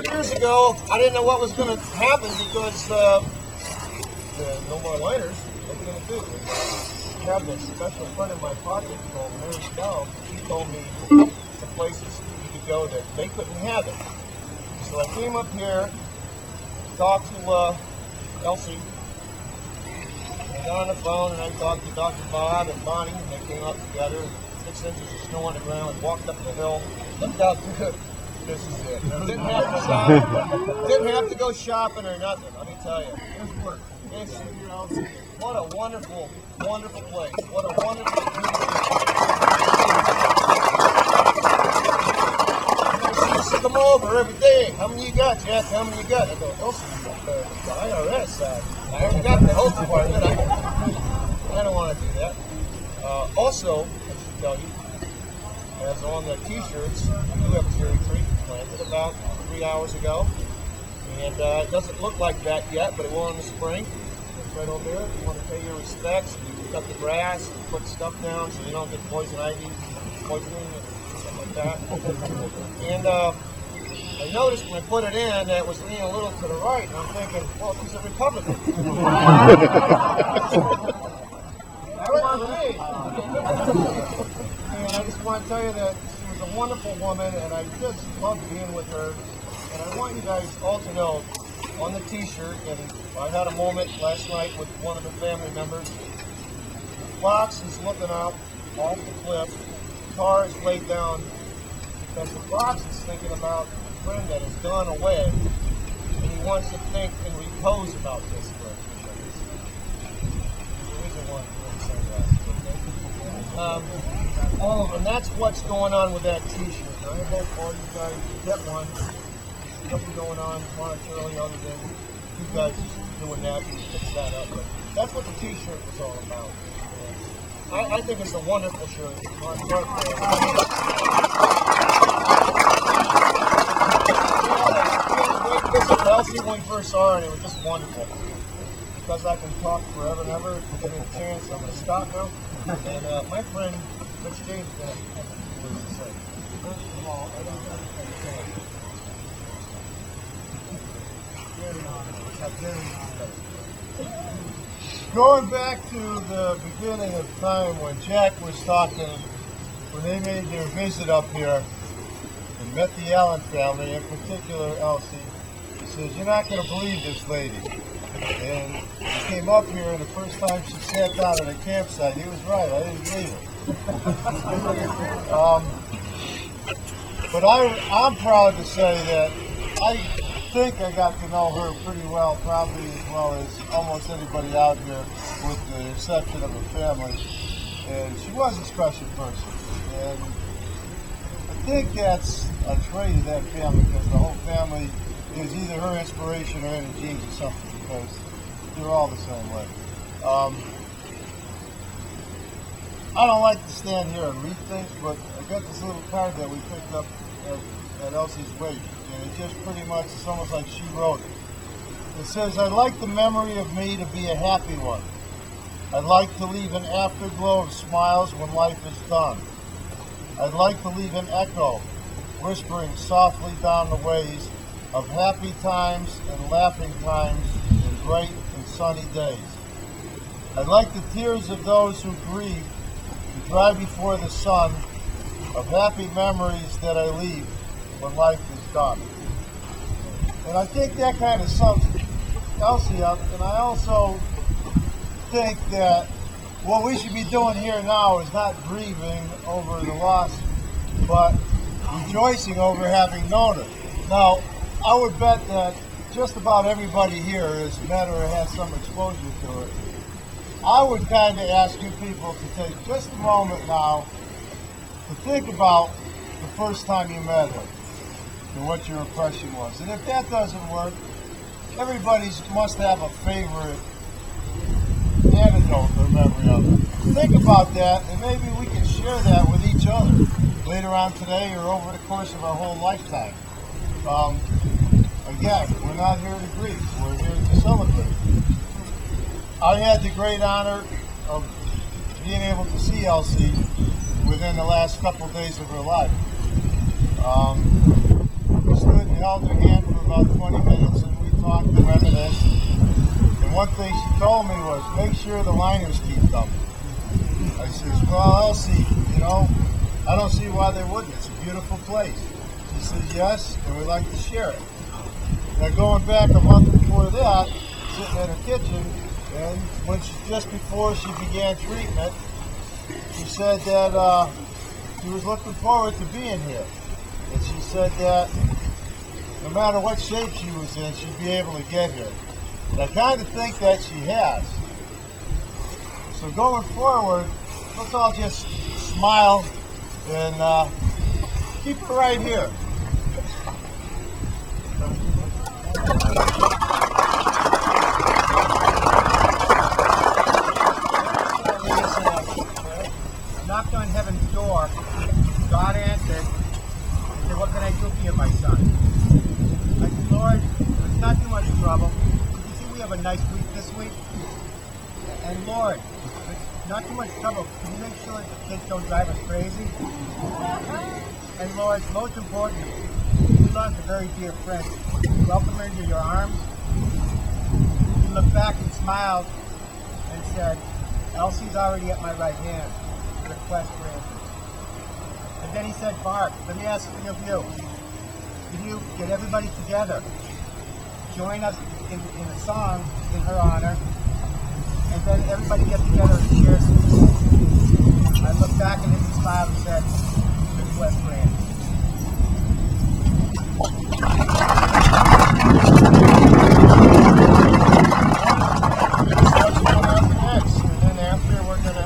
Years ago, I didn't know what was going to happen because no more liners. What are we going to do? I have this special friend in my pocket called Mary Scow. She told me some places you could go that they couldn't have it. So I came up here, talked to Elsie, I got on the phone and I talked to Dr. Bob and Bonnie, and they came up together, 6 inches of snow on the ground, walked up the hill, looked out through. This is it. Didn't have to go shopping or nothing, let me tell you. What a wonderful, wonderful place. What a wonderful, beautiful. Come over every day. How many you got, Jack? How many you got? I go, Elsie, the IRS. I haven't got the health department. I don't want to do that. Also, I should tell you, as on the t-shirts, we do have a cherry tree planted about 3 hours ago. And it doesn't look like that yet, but it will in the spring. It's right over there. If you want to pay your respects, you cut the grass, and put stuff down so you don't get poison ivy, poisoning, and stuff like that. And I noticed when I put it in that it was leaning a little to the right, and I'm thinking, well, he's a Republican. And I just want to tell you that she was a wonderful woman, and I just loved being with her. And I want you guys all to know, on the t-shirt, and I had a moment last night with one of the family members, Fox is looking out off the cliff, the car is laid down, because the Fox is thinking about a friend that has gone away, and he wants to think and repose about this friend. All of them. That's what's going on with that t-shirt. I hope all you guys get one. Nothing going on monetarily other than you guys doing that and fix that up. But that's what the t-shirt was all about. I think it's a wonderful shirt. On birthday. This is Elsie when we first saw her, and it was just wonderful. Because I can talk forever and ever, if you give me a chance, I'm going to stop now. And my friend, Rich James, is going to say, first of all, I don't know. Going back to the beginning of time when Jack was talking, when they made their visit up here and met the Allan family, in particular Elsie, he says, "You're not going to believe this lady." And he came up here, and the first time she sat down at a campsite, he was right, I didn't believe it. But I'm proud to say that I think I got to know her pretty well, probably as well as almost anybody out here, with the exception of her family. And she was a special person. And I think that's a trait of that family, because the whole family is either her inspiration or in the genes or something, because they're all the same way. I don't like to stand here and read things, but I got this little card that we picked up at Elsie's wake, and it just pretty much, it's almost like she wrote it. It says, "I'd like the memory of me to be a happy one. I'd like to leave an afterglow of smiles when life is done. I'd like to leave an echo, whispering softly down the ways of happy times and laughing times in bright and sunny days. I'd like the tears of those who grieve to dry before the sun of happy memories that I leave when life is done." And I think that kind of sums Elsie up, and I also think that what we should be doing here now is not grieving over the loss, but rejoicing over having known it. Now, I would bet that just about everybody here has met or has some exposure to it. I would kind of ask you people to take just a moment now to think about the first time you met her and what your impression was. And if that doesn't work, everybody must have a favorite anecdote or memory of it. Think about that, and maybe we can share that with each other later on today or over the course of our whole lifetime. Again, we're not here to grieve, we're here to celebrate. I had the great honor of being able to see Elsie within the last couple of days of her life. We stood and held her hand for about 20 minutes, and we talked and reminisced. And one thing she told me was, make sure the liners keep coming. I says, well, Elsie, I don't see why they wouldn't. It's a beautiful place. She says, yes, and we'd like to share it. Now, going back a month before that, sitting in her kitchen, and just before she began treatment, she said that she was looking forward to being here. And she said that no matter what shape she was in, she'd be able to get here. And I kind of think that she has. So going forward, let's all just smile and keep her right here. Knocked on heaven's door. God answered. He said, what can I do for you, my son? I said, Lord, it's not too much trouble. You see, we have a nice week this week. And Lord, it's not too much trouble. Can you make sure that the kids don't drive us crazy? And Lord, most important, you lost a very dear friend. You welcome her into your arms. You looked back and smiled and said, Elsie's already at my right hand. Request granted. And then he said, Bart, let me ask you of you. Can you get everybody together? Join us in a song in her honor, and then everybody get together and share some food. I looked back at him and smiled and said, request granted. And then after we're going to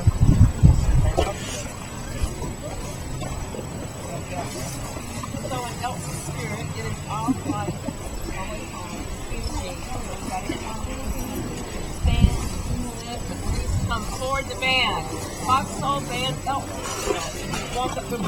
So in Elsie's spirit, it is all life, always home, easy, stand, live, come forward the band. Foxhole band Elsie. Welcome to the